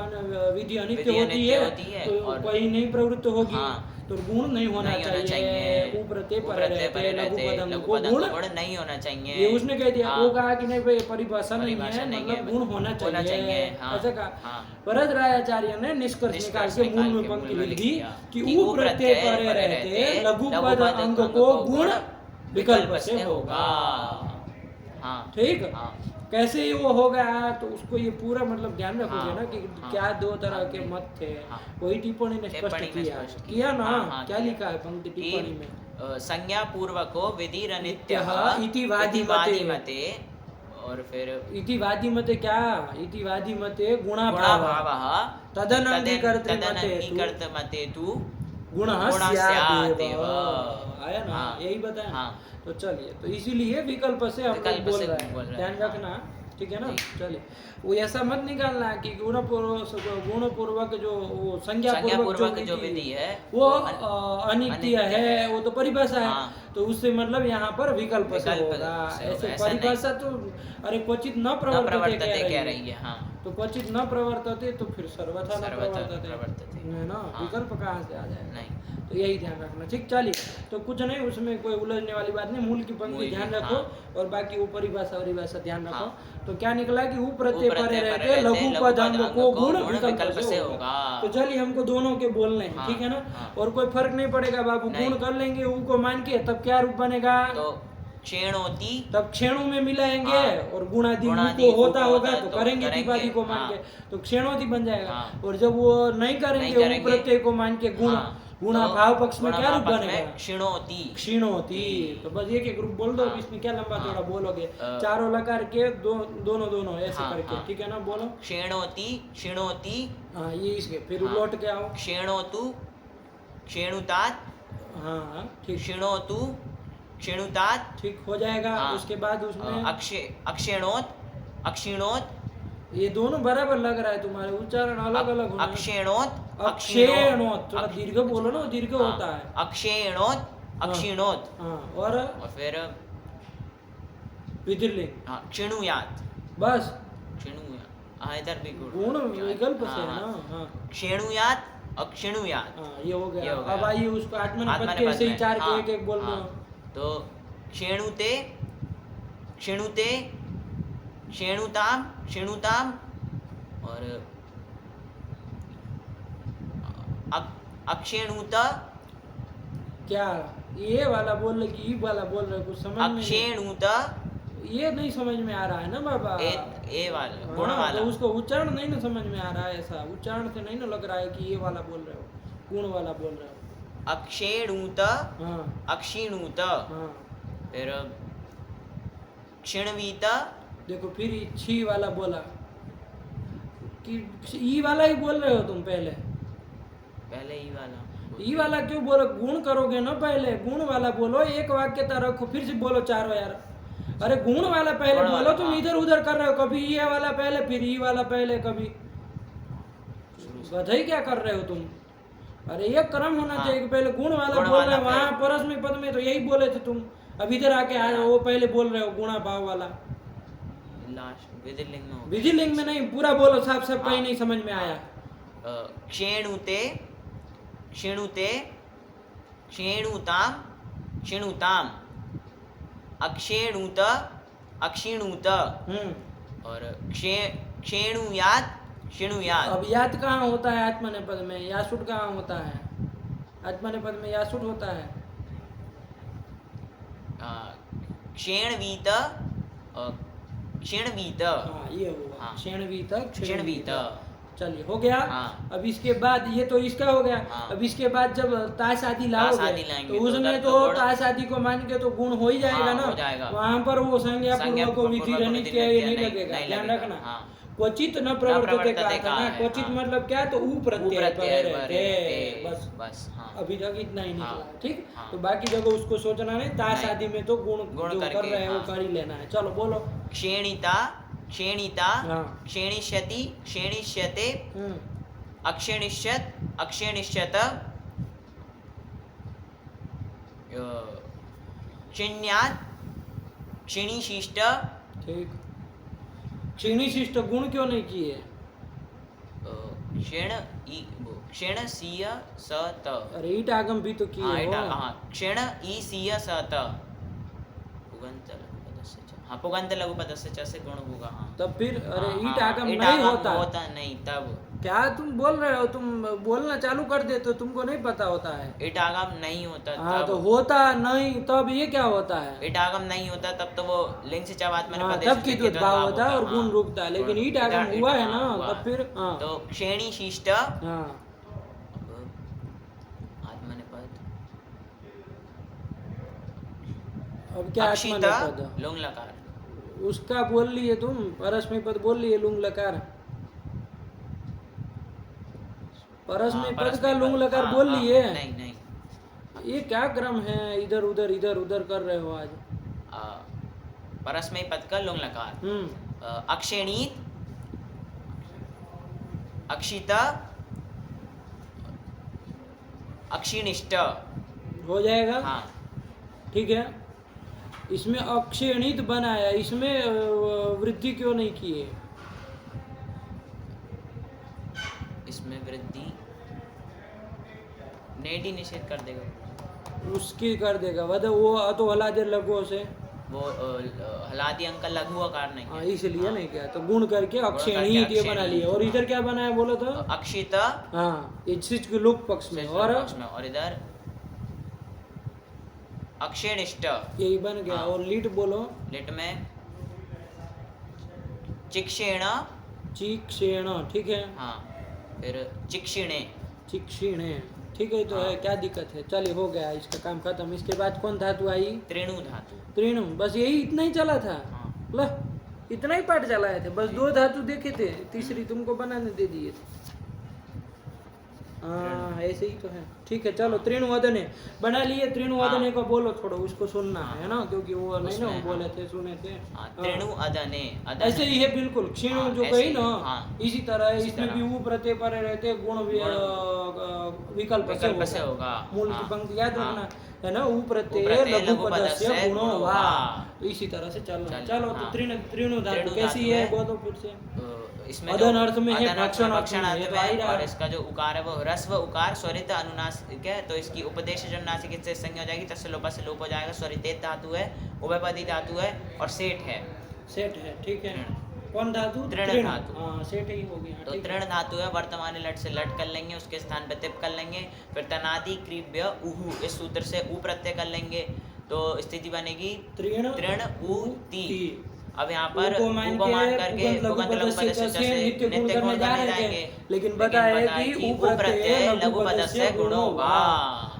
विधि अनित्य होती है, तो कहीं नहीं प्रवृत्त होगी, तो गुण नहीं होना चाहिए, उप्रत्यय पर रहते लघु पदम को गुण नहीं होना चाहिए, ये उसने कह दिया। वो कहा कि नहीं भाई परिभाषा नहीं है, मतलब गुण होना चाहिए, ऐसा कहा। भरत रायाचार्य ने निष्कर्ष निकाल के मूल में पंक्ति लिख दी कि उप्रत्यय पर रहते लघु पद अंग को गुण विकल्प से होगा। ठीक, कैसे ये वो हो गया, तो उसको ये पूरा मतलब ध्यान रखोगे ना कि क्या दो तरह के मत थे, वही टिप्पणी ने स्पष्ट किया ना। क्या लिखा है पंक्ति टिप्पणी में, संज्ञा पूर्वको विधिरनित्यः इति वादी मते, और फिर इति वादी मते, क्या इति वादी मते गुणाभावः तदनंगीकर्तृ मते तु गुणः स्यादेव, आया ना, यही बताया। तो चलिए, तो इसीलिए विकल्प से हम बोल रहे हैं, ध्यान रखना, ठीक है ना। चलिए, वो ऐसा मत निकालना कि गुणपूर्वक जो वो संज्ञा पूर्वक जो विधि है वो अनित्य है, वो तो परिभाषा है। तो उससे मतलब यहाँ पर विकल्प से होगा, ऐसे परिभाषा तो अरे क्वचित न प्रवर्तते कह रही है। तो क्वचित न प्रवर्तते, तो फिर सर्वथा न प्रवर्तते ना, विकल्प कहाँ से आ जाएगा? तो यही ध्यान रखना। ठीक, चलिए, तो कुछ नहीं, उसमें कोई उलझने वाली बात नहीं, मूल की पंक्ति ध्यान रखो, और बाकी वो परिभाषा ध्यान रखो। तो क्या निकला कि प्रत्यय पर रहते लघु पद अंग को गुण विकल्प से होगा। तो चलिए, हमको दोनों के बोलने हैं, ठीक है ना, और कोई फर्क नहीं पड़ेगा बाबू, गुण कर लेंगे ऊ को मान के, तब क्या रूप बनेगा, क्षेणोति, तब क्षेणु में मिलाएंगे, और गुणादि को होता होगा तो करेंगे त्रिपादी को मान के, तो क्षेणोति बन जाएगा। और जब वो नहीं करेंगे प्रत्यय को मान के गुणा भाव पक्ष में क्या रूप बनेगा, क्षीणोति। तो बस एक एक रूप बोल दो, इसमें क्या लंबा चौड़ा बोलोगे, चारों लकार के दोनों ऐसे करके, ठीक है ना, बोलो क्षीणोति। हाँ, ये इसके फिर लौट के आओ, क्षेणोतु, क्षेणुतात, हाँ ठीक, क्षेणुतात, ठीक हो जाएगा। उसके बाद उसमें अक्षीणोत, ये दोनों बराबर लग रहा है, तुम्हारे उच्चारण अलग अलग होना। अक्षेणोत, थोड़ा दीर्घ बोलो ना, दीर्घ होता है। अक्षीणोत, और फिर विधिर्लिंग, क्षिणुयात, बस क्षिणुयात, इधर भी गुण विकल्प से है ना। क्षिणुयात, अक्षिणुयात, ये हो गया। अब आइए उसको आत्मनेपथ्य के से ही चार के एक एक बोल दो। तो क्षेणुते, क्षेणुताम, और अक्षेणुत, क्या ये वाला बोल रहे कि ई वाला बोल रहे, कुछ समझ में अक्षेणुत, ये नहीं समझ में आ रहा है ना बाबा, ए वाला गुण वाला, तो उसको उच्चारण नहीं ना समझ में आ रहा है, ऐसा उच्चारण से नहीं ना लग रहा है कि ये वाला बोल रहे हो, गुण वाला बोल रहे हो। अक्षेणुत, अक्षिणुत, फिर क्षिणवीत, देखो फिर छी वाला बोला कि ई वाला ही बोल रहे हो तुम, पहले ई वाला क्यों बोलो, गुण करोगे ना, पहले गुण वाला बोलो, एक वाक्यता रखो, फिर से बोलो चारों यार। अरे गुण वाला पहले गुण बोलो, वाला, तुम हाँ। इधर उधर कर रहे हो, कभी ये वाला पहले फिर ये वाला पहले, कभी गधई क्या कर रहे हो तुम। अरे ये क्रम होना हाँ। चाहिए कि पहले गुण वाला गुण बोल वाला रहे हो, वहाँ पहले। परस्मै पद में तो यही बोले थे तुम, अब इधर आके आ रहे हो, वो पहले बोल रहे हो गुणा भाव वाला। लास्ट विधिलिंग में हो विधि लिंग में नहीं, पूरा बोलो साफ साफ, कहीं हाँ। नहीं समझ में आया। क्षेणुते क्षिणुते क्षेणुताम क्षिणुताम अक्षेणुत अक्षिणुत और क्षेणुयात क्षिणुयात। अब याद कहाँ होता है आत्मनेपद में, यासुट कहाँ होता है आत्मनेपद में, यासुट होता है। क्षेणवीत क्षिणवीत। हाँ ये हुआ, हाँ। क्षीणवीत क्षिणवीत। चलिए हो गया। हाँ। अब इसके बाद ये तो इसका हो गया। हाँ। अब इसके बाद जब ताश आदि ताश लाओगे आदि लाएंगे तो तो उसमें उधर तो तो गुण- ताश आदि को मान के तो गुण हो ही जाएगा हाँ, ना, हो जाएगा। वहाँ पर वो संज्ञा संज्ञा पूर्वक पूर्वक विधि विधि रनित रनित के नहीं नहीं लगेगा, नहीं ध्यान लगेगा, रखना। हाँ। क्वचित न प्रवर्तते प्रवर्तते का था का ना, है, क्वचित हाँ। मतलब क्या, तो ऊ प्रत्यय प्रत्यय परे परे रहते, रहते, बस बस, हाँ। अभी तक इतना ही निकला। हाँ, ठीक, हाँ। तो बाकी जगह उसको सोचना नहीं, ताश नहीं। आदि में तो गुण गुण जो कर करके, रहे हैं वो हाँ। कर ही लेना है। चलो बोलो। क्षेणिता क्षेणिता हाँ। क्षेणिष्यति क्षेणिष्यते अक्षेणिष्यत अक्षेणिष्यत क्षिण्यात् क्षिणिशिष्ट। ठीक, क्षीणी शिष्ट गुण क्यों नहीं किए। क्षीण क्षीण सीय सत। अरे ईट आगम भी तो किए हो। क्षीण ई सीय सत पुगंत लघुपदस्य च। हाँ, पुगंत लघुपदस्य च से गुण होगा। हाँ, तब फिर अरे हाँ, ईट हाँ, आगम ईट नहीं आगम होता। होता नहीं तब। क्या तुम बोल रहे हो, तुम बोलना चालू कर देते हो, तुमको नहीं पता होता है। ईट आगम नहीं होता हाँ तब। तो होता नहीं तब ये क्या होता है। ईट आगम नहीं होता तब तो वो लिंग से चवात में हाँ, तब की तो भाव होता है और गुण रुकता है, लेकिन ईट आगम हुआ है ना, तब फिर हाँ। तो क्षेणी शिष्ट हाँ आत्मनेपद अब क्या अक्षित आत्मनेपद, लुंग लकार। उसका बोल लिए तुम, परस्मै पद बोल लिए लुंग लकार, परस्मै पद का लुंग लकार बोल लिए। नहीं नहीं, ये क्या क्रम है, इधर उधर कर रहे हो आज। परस्मै पद का लुंग लकार। अक्षेणीत अक्षित अक्षिणिष्ट हो जाएगा। हाँ। ठीक है, इसमें अक्षेणित बनाया, इसमें वृद्धि क्यों नहीं की है। इसमें वृद्धि नेडी निषेध कर देगा, उसकी कर देगा वध, वो तो हला दे लघुओं से, वो हलादी अंक लघु आकार नहीं हाँ है। इसलिए हाँ। नहीं किया, तो गुण करके अक्षेणित ये बना लिया। और इधर क्या बना है बोलो तो, अक्षित हाँ इच्छित के लोक पक्ष में, और इधर अक्षेणिष्ट यही बन गया। हाँ। और लीट बोलो, लिट में चिक्षेण। चिक्षेण, ठीक है। हाँ, फिर चिक्षिणे। चिक्षिणे, ठीक है, तो है क्या दिक्कत है। चलिए हो गया, इसका काम खत्म। इसके बाद कौन धातु आई, त्रिणु धातु। त्रिणु, बस यही इतना ही चला था। हाँ। ला इतना ही पाठ चलाए थे, बस 2 धातु देखे थे, तीसरी तुमको बनाने दे दिए थे। हाँ ऐसे ही तो है। ठीक है चलो, त्रिणुवदने बना लिए। त्रिणुवदने को बोलो थोड़ा, उसको सुनना है ना, क्योंकि वो नहीं ना वो बोले थे, सुने थे। त्रिणुअदने ऐसे ही है बिल्कुल, क्षीणु हाँ, जो ऐसे कही ना, ही, हाँ। इसी तरह है। इसी इसमें तरह। भी वो प्रत्यय परे रहते, गुण विकल्प से होगा। मूल की हाँ। पंक्ति याद हाँ। रखना है ना, ऊ प्रत्यय प्रत्यय लघु पदस्य लघुपदस्य गुणो गुणो वा, वा। इसी तरह से चलना। चल, चलो तो हाँ। त्रिणु धातु त्रिणु कैसी धातु है, है। बोलो फिर से। इसमें अदन अर्थ में है, अदन अर्थ में, भक्षण अर्थ भक्षण में, अर्थ ये तो आ ही में, रहा और है। इसका जो उकार है वो ह्रस्व उकार स्वरित अनुनासिक है, तो इसकी उपदेश जो नासिक से संज्ञा हो जाएगी, तस्य लोप से लोप हो जाएगा। स्वरितेत धातु है, उभयपदी धातु है और सेठ है। सेठ है, ठीक है। कौन धातु, तृण धातु। हाँ सेठ ही हो गया। तो ठीक है। तृण धातु है, वर्तमान लट से लट कर लेंगे, उसके स्थान पे तिप कर लेंगे, फिर तनादि क्रीव्य उहु, इस सूत्र से उ प्रत्यय कर लेंगे, तो स्थिति बनेगी तृण तृण उ ती। अब यहाँ पर उ को उ को मान करके पुगंत लघु पदस्य से से नित्य गुण करने जा रहे जाएंगे, थे, लेकिन बताए कि उ प्रत्यय लघु पदस्य गुणो वा,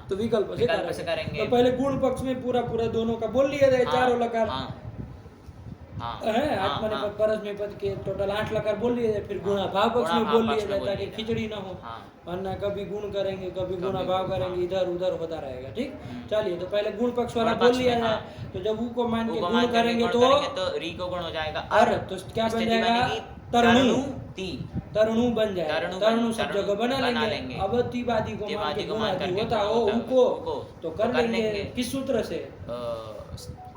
तो विकल्प से करेंगे। तो पहले गुण पक्ष में पूरा दोनों का बोल लिया जाए, चारों लकार। हाँ, है हाँ, आत्मनेपद हाँ। परस्मैपद के टोटल 8 लकार बोल लिए जाए, फिर गुणा भाव पक्ष गुणा में भाव बोल पक्ष लिया में जाए बोल ताकि लिया जाए। खिचड़ी ना हो, हाँ। वरना कभी गुण करेंगे कभी गुणा कभी भाव गुण, करेंगे, हाँ। इधर उधर होता रहेगा। ठीक, हम्म। चलिए तो पहले गुण पक्ष वाला गुण बोल पक्ष लिया में, जाए। हाँ। तो जब ऊ को मान ऊ के को गुण मान करके करेंगे गुण तो करेंगे तो री को गुण हो जाएगा अर, तो क्या बन स्थिति जाएगा? बनेगी तरणु। ती। तरणु बन जाएगा, तरणु तरणु सब तरणु जगह बना बना लेंगे। लेंगे। अब तिवादी को मान तिवादी के को गुण मान आदि करके होता गुण हो होता है, उको उको तो तो कर कर लेंगे। लेंगे। किस सूत्र से?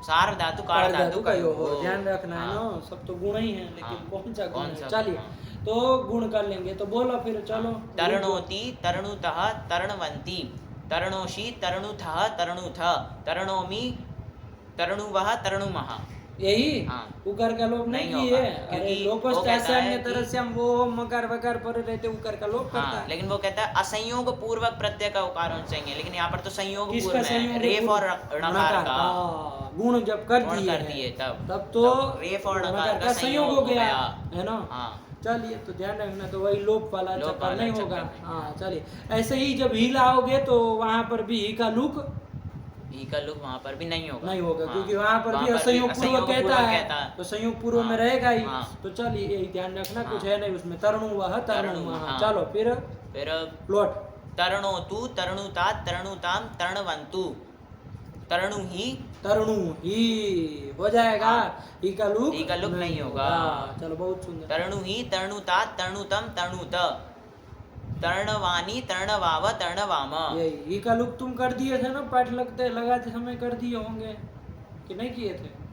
सार धातु कार धातु का कयो हो, ध्यान रखना है हाँ। ना, सब तो गुण ही है, लेकिन हाँ। कौन सा गुण कौन है? सा? चलिए हाँ। तो गुण कर लेंगे, तो बोलो फिर चलो। तरणोति तरणुतः तरणवन्ति तरणोषि तरणुथः तरणुथ तरणोमि तरणुवः तरणुमः। यही हाँ। उकार का लोप नहीं नहीं किए? होगा, अरे क्योंकि लोपस वो कहता चास्याम है ने कि- तरस्याम वो मकार वकार पर रहते उकार का लोप करता हाँ, है। लेकिन वो कहता है असंयोग पूर्वक प्रत्यय का उकार होना चाहिए, लेकिन यहाँ पर तो संयोग किसका पूर्व में है, संयोग? रेफ और णकार का गुण जब कर गुण दिए कर दिए तब तो रेफ और नकार णकार का संयोग हो गया, है ना? हाँ। चलिए तो ध्यान रखना, तो वही लोप वाला लोप चक्कर वाला नहीं चक्कर होगा। नहीं। हाँ चलिए, ऐसे ही जब ही लाओगे तो वहां पर भी ही का लुक ई का लुक वहाँ पर भी नहीं होगा, नहीं होगा, हाँ। क्योंकि वहां पर भी वहाँ असंयोग पूर्व कहता है, तो संयोग पूर्व में हाँ। रहेगा ही। हाँ। तो चलिए यही ध्यान रखना, हाँ। कुछ है नहीं उसमें। तरणु वह तरणु तरणु, वह। हाँ। चलो फिर लोट। तरणोतु तरणुता तरणुताम तरणवन्तु तरणु ही हो जाएगा। हाँ। ही का लुक ई का लुक नहीं होगा। चलो बहुत सुंदर। तरणु ही तरणुता तरणुतम तरणुत तरणवानी तरणवाव तरणवाम। यही ही का लुक तुम कर दिए थे ना, पाठ लगाते समय कर दिए होंगे कि नहीं किए थे?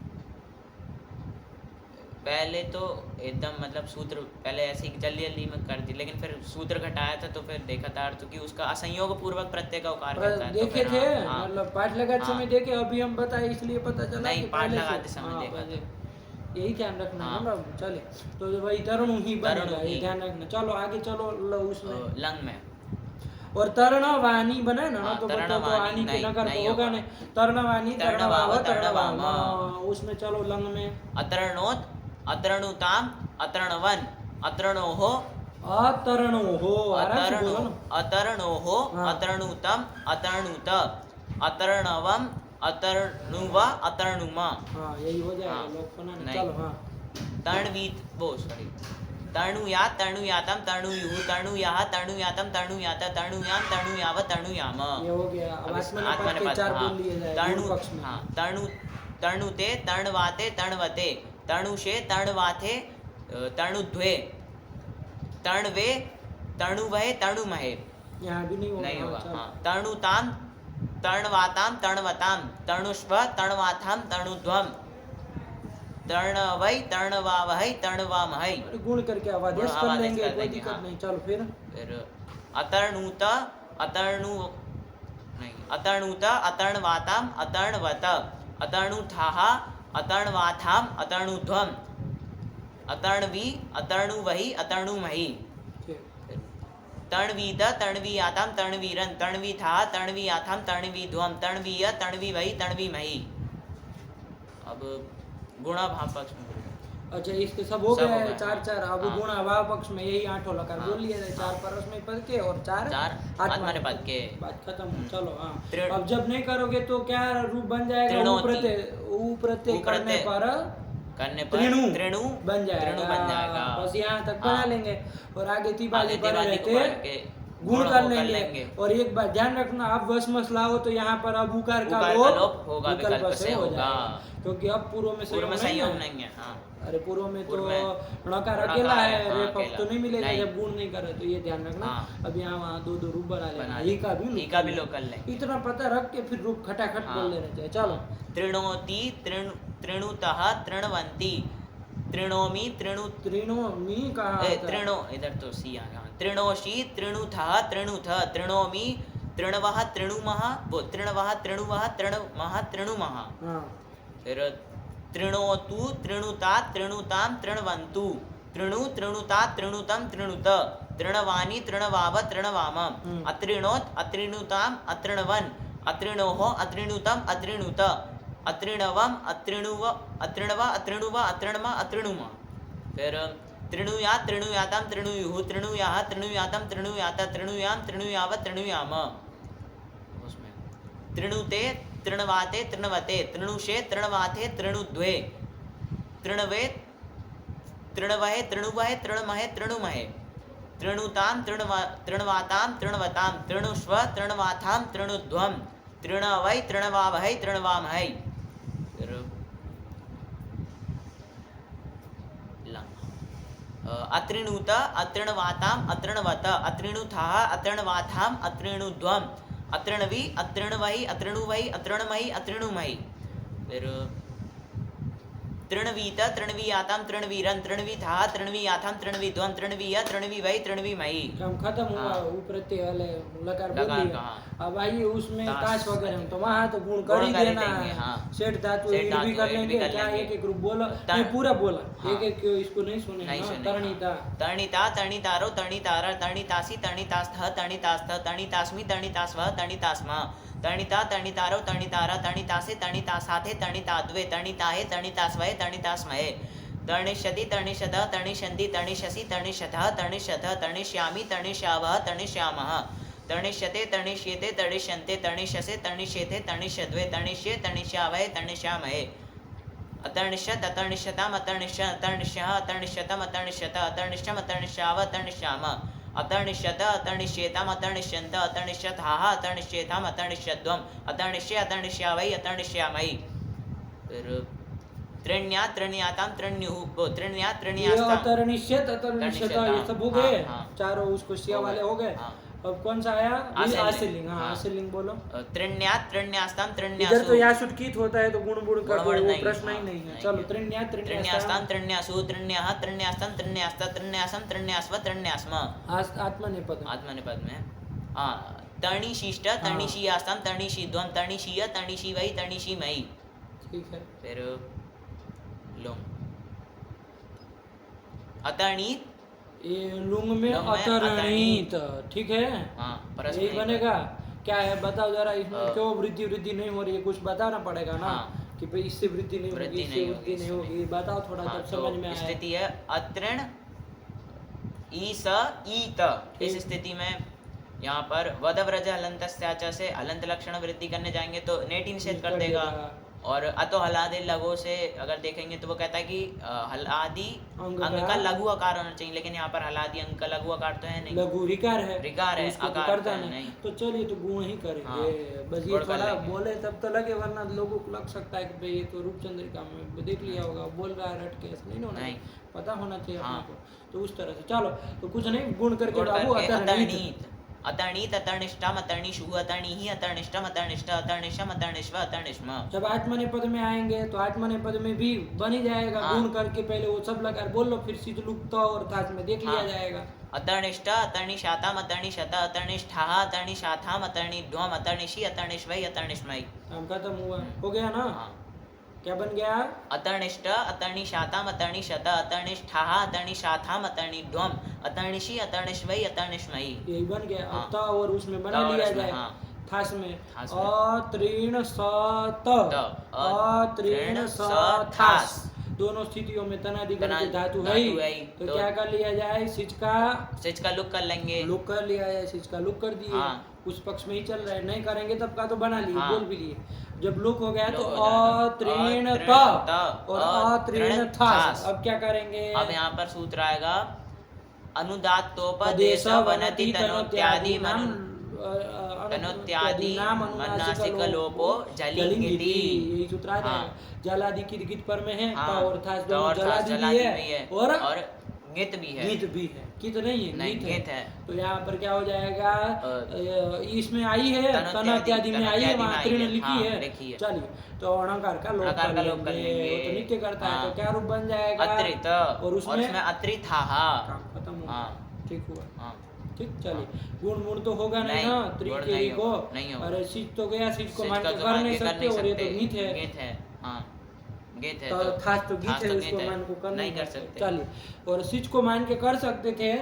पहले तो एकदम मतलब सूत्र पहले ऐसे ही जल्दी जल्दी में कर दी, लेकिन फिर सूत्र घटाया था तो फिर देखा था अर्थ की उसका असंयोग पूर्वक प्रत्यय का उकार करता है। देखे तो थे फिर हाँ, मतलब पाठ लगाते हाँ। समय देखे, अभी हम बताए इसलिए पता चला नहीं, कि पाठ पहले से- लगाते समय हाँ, देखा बस यही ध्यान रखना है हाँ। ना। चले तो वही तरणु ही बनेगा, तरणु ये ही। ध्यान रखना। चलो आगे चलो उसमें। लंग में और तरणवानी बने ना, हाँ, तो बताओ तो तरणवानी आनी के नहीं- नगर तो नहीं होगा होगा। नहीं। तरणवानी तरणवाव, तरणवाव तरणवाम। तरणवाम। उसमें चलो लंग में अतरणोत अतरणुताम अतरणवन अतरणोहो अतरणो हो, आराम से बोलो अतरणो ना। अतरणोहो हाँ। अतरणुतम अतरणुत अतरणवम अतरणुव अतरणुमा। हाँ यही हो जाएगा, हाँ। लोग सुना नहीं। नहीं। चलो हाँ। तरणवीत वो सॉरी तरणुयात तरणुयातम तरणुयुः तरणुयाः तरणुयातम तरणुयात तरणुयाम तरणुयाव तरणुयाम। ये हो गया। अब आत्मनेपद के चार बोल लिए जाए तरणु गुण पक्ष में। हाँ तरणु तरणुते तरणवाते तरणवते तरणुषे तरणवाथे तरणुध्वे तरणवे तरणुवहे तरणुमहे। यहाँ भी नहीं होगा। नहीं हाँ, होगा। चलो। हाँ तरणुताम तरणवाताम तरणवताम तरणुष्व तरणवाथाम तरणुध्वम तरणवै तरणवावहै तरणवामहै। अरे गुण करके आवादेश गुण कर आवादेश लेंगे, कर कोई देंगे, दिक्कत हाँ। नहीं। चलो फिर फिर अतरणुत अतरणु नहीं अतरणुत अतरणवाताम अतरणवत अतरणुथाः अतरणवाथाम अतरणुध्वम अतरणवी अतरणुवहि अतरणुमहि। ठीक। तरणवीत तरणवीयाताम तरणवीरन तरणवीथाः तरणवीयाथाम तरणवीध्वम तरणवीय तरणवीवहि तरणवीमहि। अब गुणा भाव पक्ष में अच्छा इसके सब हो सब हो गए गए, चार हाँ। चार। अब हाँ। गुण अभाव पक्ष में यही आठों लकार हाँ। बोल लिए थे। चार परस्मय पद के और चार चार आत्मनेपद के। बात खत्म। चलो हाँ। त्रिण- अब जब नहीं करोगे तो क्या रूप बन जाएगा? त्रिणोति। ऊ प्रत्यय ऊ करने प्रत्यय पर करने पर त्रिणु त्रिणु बन जाएगा। त्रिणु बन जाएगा। बस यहाँ तक बना हाँ। लेंगे और आगे तिबाली आगे पर दिवाली को रहते बढ़ के गुण गुण कर को लेंगे। और एक बात ध्यान रखना, आप वसमस लाओ तो यहाँ पर अब उकार का उकार का लोप होगा, विकल्प से हो होगा। जाएगा, क्योंकि अब पूर्व में पूर्व में संयोग संयोग नहीं है। नहीं है। हाँ अरे पूर्व में तो पूर्व में णकार णकार अकेला है, है, हाँ, रे पक्ष तो अकेला। नहीं मिलेगा नहीं। जब गुण नहीं करे, तो ये ध्यान रखना। हाँ। अब यहाँ वहाँ दो दो रूप बना लेना। बना ही का भी ई का भी लोग कर लेंगे। इतना पता रख के फिर रूप खटाखट हाँ। बोल लेना चाहिए। चलो त्रिणोति त्रिणुतः त्रिणवन्ति त्रिणोमि त्रिणु त्रिणो मी कहा त्रिणो इधर तो सी आ गया। त्रिणोषि त्रिणुथः त्रिणुथ त्रिणोमि त्रिणवः त्रिणुमः वो त्रिणवः त्रिणुवः त्रिणमः त्रिणुमः। हाँ फिर त्रिणोतु त्रिणुता त्रिणुताम त्रिणवन्तु त्रिणु त्रिणुता त्रिणुतम त्रिणुत तृणवानी तृणवाव तृणवाम अत्रिणोत अत्रिणुताम अत्रिणवन अत्रिणोः अत्रिणुतम अत्रिणुत अत्रिणवम अत्रिणुव अत्रिणव अत्रिणुव अत्रिणम अत्रिणुम। फिर त्रिणुयात त्रिणुयाताम त्रिणुयुः त्रिणुयाः त्रिणुयातम त्रिणुयात त्रिणुयाम त्रिणुयाव त्रिणुयाम। उसमें त्रिणुते त्रिणवाते त्रिणवते त्रिणुषे त्रिणवाथे त्रिणुद्वे तृणवे तृणवहे तृणुवहे तृणमहे तृणुमहे तृणुताम तृणवाताम तृणवताम तृणुष्व तृणवाथाम तृणुध्वम तृणवै तृणवावहै तृणवामहै। अत्रिणुत अत्रिणवाताम अत्रिणवत अत्रिणुथाः अत्रिणवाथाम अत्रिणुध्वम अत्रिणवी अत्रिणवहि अत्रिणुवहि अत्रिणमहि अत्रिणुमहि। फिर तृणवीत तृणवीयाताम तृणवीरन तृणवीथाः तृणवीयाथाम तृणवीध्वम तृणवीय तृणवीवै तृणवीमहि। काम खत्म हुआ। ऊपर वाले लकार बोल दिया। अब आइए उसमें काश वगैरह हम तो वहाँ तो गुण कर ही देना है। सेठ धातु ये भी कर लेंगे। क्या एक एक रूप बोला ये पूरा बोला एक एक इसको नहीं सुने। तरणिता तरणिता तरणितारो तरणितारा तरणितासी तरणितास्थः तरणितास्थ तरणितास्मि तरणितास्वः तरणितास्म तरणिता तरणितारो तरणितारा तरणितासे तरणितासाथे तरणिताद्वे तरणिताहे तरणितास्वहे तरणितास्महे तरणिष्यति तरणिष्यतः तरणिष्यन्ति तरणिष्यसि तरणिष्यथः तरणिष्यथः तरणिष्यामि तरणिष्यावः तरणिष्यामः तरणिष्यते तरणिष्येते तरणिष्यन्ते तरणिष्यसे तरणिष्येते तरणिष्यद्वे तरणिष्ये तरणिष्यावहे तरणिष्यामहे अतर्निष्यत अतर्निष्यताम अतर्निष्य अतर्निष्यः अतर्निष्यतम अतर्निष्यत अतर्निष्यम अतर्निष्याव अतर्निष्याम अतर्निष्यत अतर्निष्येताम अतर्निष्यन्त अतर्निष्यथाः अतर्निष्येताम अतर्निष्यद्वम अतर्निष्ये अतर्निष्यावै अतर्निष्यामि। त्रिण्या त्रिण्याताम त्रिण्युः त्रिण्या त्रिण्यास्ताम अतर्निष्यत अतर्निष्यत ये सब हो गए। चारों उसको सिया वाले हो गए। अब कौन सा आया आश्रलिंग। आश्रलिंग बोलो। त्रिण्या त्रिण्यास्ताम त्रिण्यासु इधर तो यासुटकीत होता है तो गुण गुण का कोई प्रश्न ही नहीं है। चलो त्रिण्या त्रिण्यास्ताम त्रिण्यासु त्रिण्याः त्रिण्यास्ताम त्रिण्यास्त त्रिण्यासम त्रिण्यास्व त्रिण्यास्म आत्मनेपद में तर्णिशिष्ट तर्णिशीयास्ताम तर्णिशीध्वम तर्णिशीय तर्णिशीवै तर्णिशीमयि। ठीक है। फिर लुंग अतर्णीत ये लुंग में अतर्णीत। ठीक है। यही बनेगा। क्या है बताओ जरा इसमें क्यों वृद्धि वृद्धि नहीं हो रही है कुछ बताना पड़ेगा ना कि भाई इससे वृद्धि नहीं होगी इससे वृद्धि नहीं होगी बताओ थोड़ा जब समझ में आए। स्थिति है अत्रण ईस ईत। इस स्थिति में यहाँ पर वदव्रज हलंतस्याच से हलंत लक्षण वृद्धि करने जाएंगे तो नेटी निषेध कर देगा। और अतो हलादे लघु से अगर देखेंगे तो वो कहता है कि हलादि अंग का लघु आकार होना चाहिए लेकिन यहाँ पर हलादि अंग का लघु आकार तो है नहीं। लघु रिकार है आकार तो नहीं। तो चलिए तो गुण ही करेंगे। बस ये थोड़ा बोले तब तो लगे वरना लोगों को लग सकता है कि भाई ये तो रूपचंद्रिका में देख लिया होगा बोल रहा है रट के नहीं होना पता होना चाहिए आपको। तो उस तरह से चलो तो कुछ नहीं गुण करके बाबू अतर्णीत अतर्णीत अतर्निष्ठम अतर्निषु अतर्णिहि अतर्निष्ठम अतर्निष्ठ अतर्निष्ठम अतर्निष्व अतर्निष्म। जब आत्मनेपद में आएंगे तो आत्मनेपद में भी बन ही जाएगा। गुण करके पहले वो सब लगा बोल लो फिर सिद्धलुप्त और ताज में देख लिया जाएगा। अतर्निष्ठ अतर्निशाताम अतर्निशत अतर्निष्ठाः अतर्निशाथाम अतर्निध्वम अतर्निषि अतर्निष्वै अतर्निष्मयि। काम खत्म हुआ हो गया ना। क्या बन गया अतर्निष्ठ अतर्निशाताम अतर्निशत अतर्निष्ठाः अतर्निशाथाम अतर्निध्वम अतर्निषि अतर्निष्वै अतर्निष्मयि। यही बन गया। अब और उसमें बना लिया जाए थास में अत्रीण सत अत्रीण सथास दोनों स्थितियों में तनादि धातु है तो क्या कर लिया जाए सिच का लुक कर लेंगे। लुक कर लिया जाए सिच का लुक कर दिए। उस पक्ष में ही चल रहा है नहीं करेंगे तब का तो बना लिए बोल भी लिए। जब लुक हो गया तो अत्रीण और अत्रीण थास। अब क्या करेंगे अब यहाँ पर सूत्र आएगा अनुदात्तोपदेश वनति तनोत्यादि तनोत्यादि मनासिक लोपो जलिंगिति। यही सूत्र आ जाएगा। जलादि की गित पर में है और थास दोनों जलादि भी है और गित भी है। गित भी है कित नहीं है नहीं गित है। तो यहाँ पर क्या हो जाएगा इसमें आई है तन इत्यादि में आई है वहाँ त्रिण लिखी है। चलिए तो अणकार का लोप कर लेंगे। तो नित्य करता है तो क्या रूप बन जाएगा अत्रित और उसमें अत्रिथाः। खत्म हुआ। ठीक हुआ। ठीक चलिए गुण गुण तो होगा नहीं ना त्रिकेरी को। अरे सीट तो गया सीट को मान कर नहीं सकते और ये तो गीत है। तो खास तो गीत है उसको मान को कर नहीं कर सकते। चलिए और सिच को मान के कर सकते थे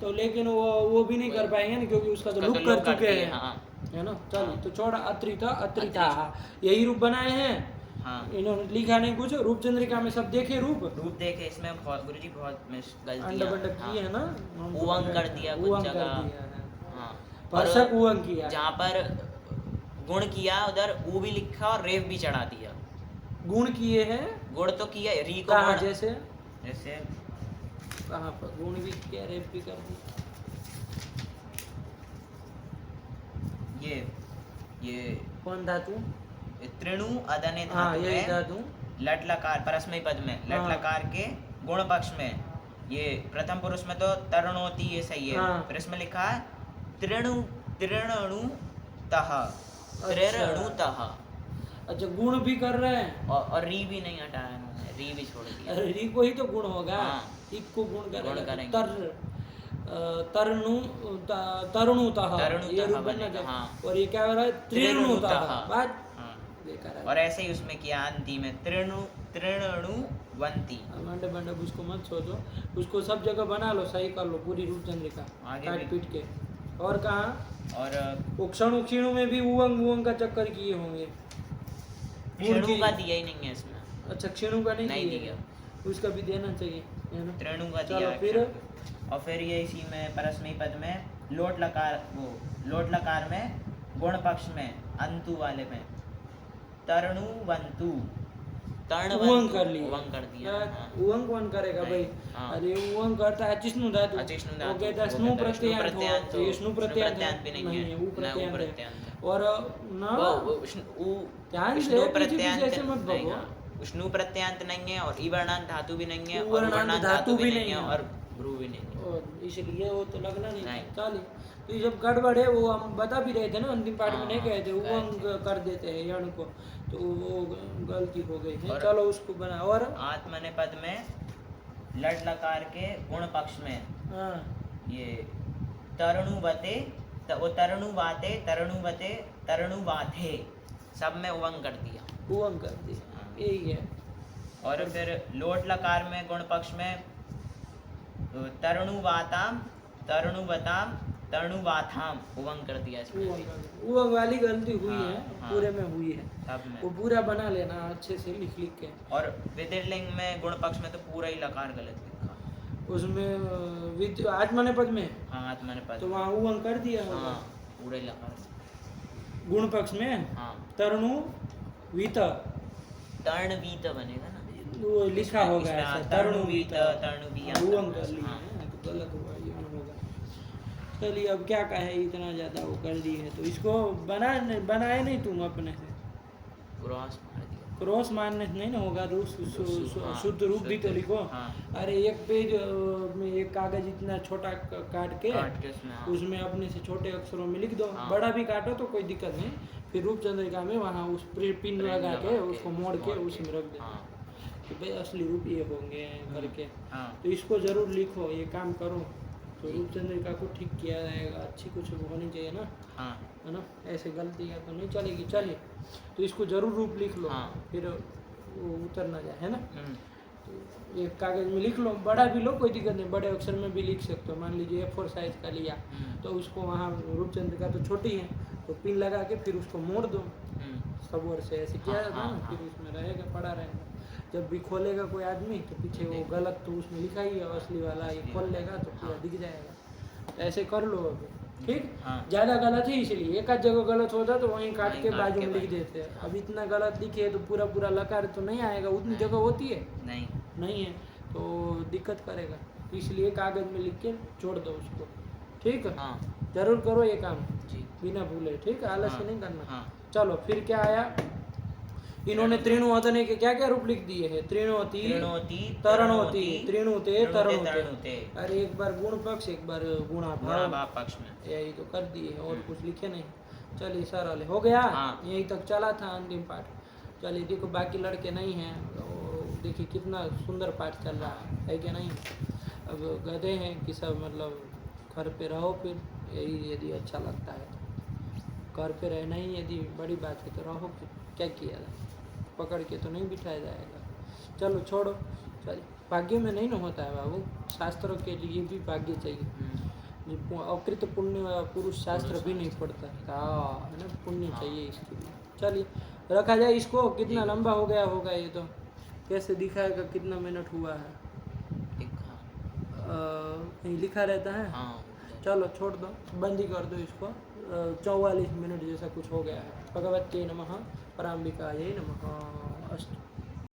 तो लेकिन वो भी नहीं कर पाएंगे ना क्योंकि उसका तो लुक कर चुके हैं है ना। चलिए तो छोड़ा अत्रित अत्रिता यही रूप बनाए हैं। इन्होंने लिखा नहीं कुछ रूपचंद्रिका में सब देखे रूप देखे। इसमें गुरुजी बहुत गलती की है ना। उवंग कर दिया कुछ जगह। परसक उवंग किया। जहाँ पर गुण किया उधर ऊ भी लिखा और रेव भी चढ़ा दिया। गुण किए हैं गुण तो किया है, री को कहाँ गुण, जैसे जैसे कहाँ पर गुण भी किया रेप भी कर दी ये कौन धातु त्रिणु अदने हाँ धातु यही है, धातु लट लकार परस्मय पद में लट हाँ। लकार के गुण पक्ष में, ये प्रथम पुरुष में तो तरणोति ये सही है, हाँ। फिर इसमें लिखा है त्रिणु त्रिणणु तः, अच्छा। त्रिणणु तः, अच्छा गुण भी कर रहे हैं और री भी नहीं हटाया इन्होंने, री भी छोड़ दिया। अरे री को ही तो गुण होगा हाँ। इक को गुण गुण करेगा करेंगे। तरनु तरुणुतः तरुणुतः ये रूप बनना बनेगा, चाहिए हाँ। और ये क्या हो रहा है त्रिणुतः त्रिणुतः। बात हाँ। बेकार है और ऐसे ही उसमें किया अंति में त्रिणणुवंती। मंडे मंडे उसको मत सोचो, उसको सब जगह बना लो, सही कर लो पूरी रूप चंद्रिका आगे काट भी। पीट के। और कहाँ और क्षणु क्षीणु में भी उवंग का चक्कर किए होंगे। क्षणु का दिया ही नहीं है इसमें, अच्छा क्षीणु का नहीं नहीं दिया, उसका भी देना चाहिए है ना। त्रिणु का चलो दिया है फिर क्षण। और फिर ये इसी में परस्मय पद में लोट लकार में गुण पक्ष में अंतु वाले में तरणुवंतु, उवंग कर लिया, उवंग कर दिया। हाँ। उवंग कौन करेगा नहीं, भाई? हाँ। अरे उवंग करता है अचिष्णु धातु, अचिष्णु वो धातु, कहता है वो स्नु कहता है प्रत्ययांत प्रत्ययांत हो, ये स्नु प्रत्ययांत भी नहीं है, है, वो ना, वो प्रत्ययांत प्रत्ययांत है। है। और ना ध्यान से उष्णु पीछे प्रत्ययान्त ऐसे मत नहीं, भगो। हाँ। उष्णु प्रत्ययान्त नहीं है, और इवर्णांत धातु भी नहीं है, और उवर्णांत उवर्णांत धातु भी नहीं है। और भ्रू भी नहीं है। और इसलिए वो तो लगना नहीं नहीं। चलिए, तो ये जब गड़बड़ है वो हम बता भी रहे थे ना अंतिम पार्ट में, हाँ, नहीं कहे थे कहे उवंग कर देते हैं यण को, तो वो गलती हो गई है। और- चलो उसको बना। और आत्मनेपद में लट लकार के गुण पक्ष में हाँ ये तरणुवते, वो तरणुवाते तरणुवते तरणुवाथे, सब में उवंग कर दिया। उवंग कर दिया, हाँ। यही है। और फिर लोट लकार में गुण पक्ष में तरणुवाताम तरणुवताम तरणुवाथाम उवंग कर दिया इसमें। उवंग वाली गलती हुई हाँ, है, हाँ। पूरे में हुई है, सब में। वो पूरा बना लेना अच्छे से लिख लिख के। और विधिर्लिंग में गुण पक्ष में तो पूरा ही लकार गलत लिखा। उसमें आत्मने पद में हाँ आत्मनेपद, तो वहाँ उवंग कर दिया होगा। हाँ पूरा ही लकार। गुण पक्ष में हाँ तरणु वीत तर्णवीत बनेगा ना, वो लिखा होगा इसमें, ऐसा हाँ, तरणुवीत, तरणुवीत, उवंग कर लिया हाँ। है, तो गलत हुआ ये होगा। चलिए अब क्या कहे, इतना ज़्यादा वो कर दिए है तो इसको बनाए नहीं तुम अपने से, क्रॉस मार दिया। क्रॉस मारने से नहीं ना होगा, हाँ, शुद्ध रूप भी तो शुद्ध, लिखो। हाँ। अरे एक पेज में एक कागज इतना छोटा काट के काट के उसमें, हाँ। उसमें अपने से छोटे अक्षरों में लिख दो, हाँ। बड़ा भी काटो तो कोई दिक्कत नहीं, फिर रूप चंद्रिका में वहाँ उस पिन लगा के उसको मोड़ के उसमें रख दो हाँ। कि भाई असली रूप ये होंगे करके। हाँ। तो इसको जरूर लिखो, ये काम करो तो रूप चंद्रिका को ठीक किया जाएगा, अच्छी कुछ होनी चाहिए ना, हाँ। है ना। ऐसे गलतियाँ तो नहीं चलेगी। चलिए तो इसको जरूर रूप लिख लो, हाँ। फिर वो उतर ना जाए, है ना। हम्म। तो एक कागज में लिख लो, बड़ा भी लो कोई दिक्कत नहीं, बड़े अक्षर में भी लिख सकते हो। मान लीजिए A4 साइज का लिया तो उसको वहाँ रूपचंद्रिका तो छोटी है तो पिन लगा के फिर उसको मोड़ दो सबूर से, ऐसे किया जाता है ना, फिर उसमें रहेगा पड़ा रहेगा। जब भी खोलेगा कोई आदमी तो पीछे वो गलत तो उसमें लिखा ही है, असली वाला ये खोल लेगा तो पूरा दिख जाएगा। तो ऐसे कर लो अभी, ठीक। हाँ। ज़्यादा गलत है इसलिए, एक आध जगह गलत होता तो वहीं काट वहीं के काट बाजू के में लिख बाजू। देते हैं। अब इतना गलत लिखे है तो पूरा पूरा लकार तो नहीं आएगा, उतनी जगह होती है नहीं। नहीं है तो दिक्कत करेगा, इसलिए कागज में लिख के छोड़ दो उसको, ठीक है। हाँ। जरूर करो ये काम जी। बिना भूले, ठीक है, आलस हाँ, नहीं करना। हाँ। चलो फिर क्या आया, इन्होंने त्रिणुवतने के क्या क्या रूप लिख दिए हैं, त्रिणोति त्रिणोति तरणोति त्रिणुते तरणुते। तरणुते। अरे एक बार गुण पक्ष एक बार गुणाभाव, गुणाभाव पक्ष में। यही तो कर दिए हैं, और कुछ लिखे नहीं। चलिए सरल हो गया, हाँ। यहीं तक चला था अंतिम पाठ। चलिए देखो बाकी लड़के नहीं हैं तो देखिए कितना सुंदर पाठ चल रहा है कि नहीं। अब गधे हैं कि सब मतलब घर पे रहो, फिर यही यदि अच्छा लगता है तो घर पे रहना ही यदि बड़ी बात है तो रहो, फिर क्या किया जाए, पकड़ के तो नहीं बिठाया जाएगा। चलो छोड़ो, चलिए भाग्य में नहीं ना होता है बाबू, शास्त्रों के लिए भी भाग्य चाहिए। अकृत पुण्य पुरुष शास्त्र भी नहीं पढ़ता है ना, पुण्य चाहिए इसके लिए। चलिए रखा जाए इसको, कितना लंबा हो गया होगा ये तो, कैसे दिखाएगा कितना मिनट हुआ है, कहीं लिखा रहता है। हाँ। चलो छोड़ दो, बंद ही कर दो इसको। 44 मिनट जैसा कुछ हो गया है। भगवते नमः, पराम्बिकायै नमः। अस्तु।